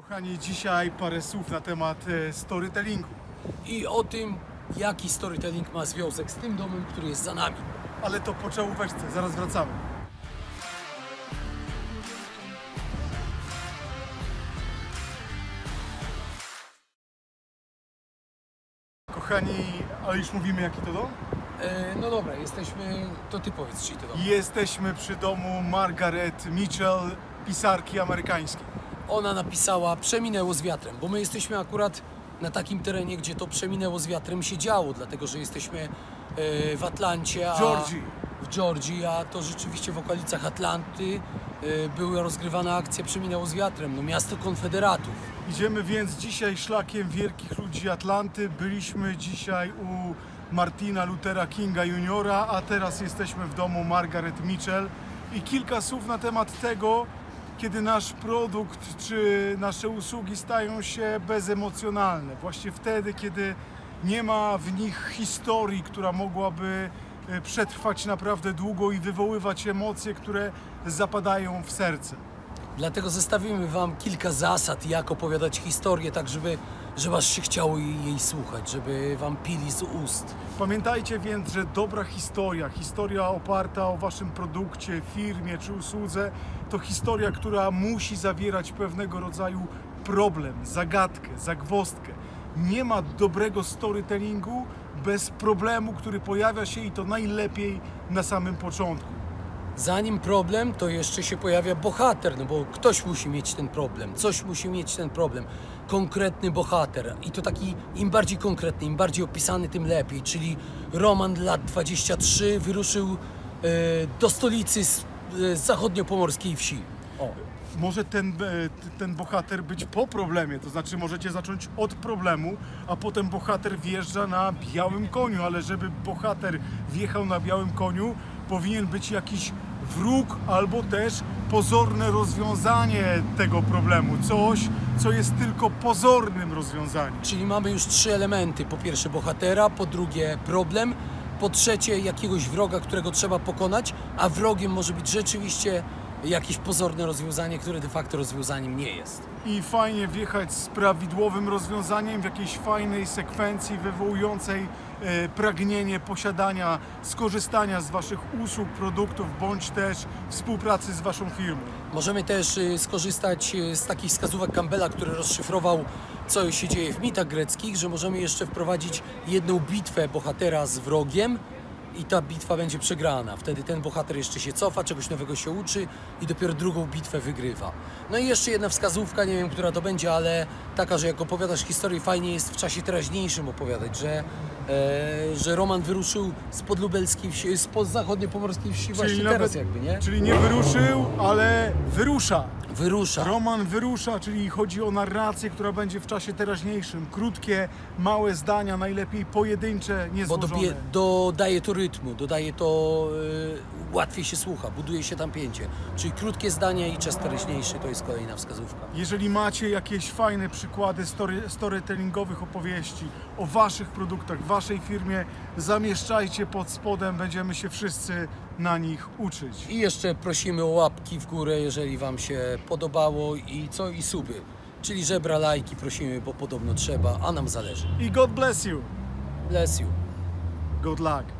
Kochani, dzisiaj parę słów na temat storytellingu. I o tym, jaki storytelling ma związek z tym domem, który jest za nami. Ale to po czołóweczce, zaraz wracamy. Kochani, ale już mówimy, jaki to dom? No dobra, jesteśmy, to ty powiedz, czy to dom. Jesteśmy przy domu Margaret Mitchell, pisarki amerykańskiej. Ona napisała Przeminęło z wiatrem, bo my jesteśmy akurat na takim terenie, gdzie to przeminęło z wiatrem się działo, dlatego że jesteśmy w Atlancie, w Georgii, a to rzeczywiście w okolicach Atlanty była rozgrywana akcja Przeminęło z wiatrem, no miasto konfederatów. Idziemy więc dzisiaj szlakiem wielkich ludzi Atlanty. Byliśmy dzisiaj u Martina Luthera Kinga Juniora, a teraz jesteśmy w domu Margaret Mitchell. I kilka słów na temat tego, kiedy nasz produkt czy nasze usługi stają się bezemocjonalne. Właśnie wtedy, kiedy nie ma w nich historii, która mogłaby przetrwać naprawdę długo i wywoływać emocje, które zapadają w serce. Dlatego zestawimy wam kilka zasad, jak opowiadać historię, tak żeby aż się chciało jej słuchać, żeby wam pili z ust. Pamiętajcie więc, że dobra historia oparta o waszym produkcie, firmie czy usłudze, to historia, która musi zawierać pewnego rodzaju problem, zagadkę, zagwozdkę. Nie ma dobrego storytellingu bez problemu, który pojawia się i to najlepiej na samym początku. Zanim problem, to jeszcze się pojawia bohater, no bo ktoś musi mieć ten problem, coś musi mieć ten problem. Konkretny bohater i to taki im bardziej konkretny, im bardziej opisany, tym lepiej. Czyli Roman lat 23 wyruszył do stolicy z zachodniopomorskiej wsi. O. Może ten bohater być po problemie, to znaczy możecie zacząć od problemu, a potem bohater wjeżdża na białym koniu, ale żeby bohater wjechał na białym koniu, powinien być jakiś wróg albo też pozorne rozwiązanie tego problemu. Coś, co jest tylko pozornym rozwiązaniem. Czyli mamy już trzy elementy. Po pierwsze bohatera, po drugie problem, po trzecie jakiegoś wroga, którego trzeba pokonać, a wrogiem może być rzeczywiście jakieś pozorne rozwiązanie, które de facto rozwiązaniem nie jest. I fajnie wjechać z prawidłowym rozwiązaniem w jakiejś fajnej sekwencji wywołującej pragnienie posiadania, skorzystania z waszych usług, produktów, bądź też współpracy z waszą firmą. Możemy też skorzystać z takich wskazówek Campbella, który rozszyfrował, co się dzieje w mitach greckich, że możemy jeszcze wprowadzić jedną bitwę bohatera z wrogiem, i ta bitwa będzie przegrana. Wtedy ten bohater jeszcze się cofa, czegoś nowego się uczy i dopiero drugą bitwę wygrywa. No i jeszcze jedna wskazówka, nie wiem, która to będzie, ale taka, że jak opowiadasz historię, fajnie jest w czasie teraźniejszym opowiadać, że Roman wyruszył spod lubelskiej wsi, spod zachodniopomorskiej wsi, właśnie teraz jakby, nie? Czyli nie wyruszył, ale wyrusza. Wyrusza. Roman wyrusza, czyli chodzi o narrację, która będzie w czasie teraźniejszym. Krótkie, małe zdania, najlepiej pojedyncze, niezłożone. Bo dodaje to rytmu, dodaje to, łatwiej się słucha, buduje się napięcie. Czyli krótkie zdania i czas teraźniejszy to jest kolejna wskazówka. Jeżeli macie jakieś fajne przykłady storytellingowych opowieści o waszych produktach, waszej firmie, zamieszczajcie pod spodem, będziemy się wszyscy na nich uczyć. I jeszcze prosimy o łapki w górę, jeżeli wam się podobało i suby. Czyli żebra, lajki prosimy, bo podobno trzeba, a nam zależy. I God bless you. Bless you. Good luck.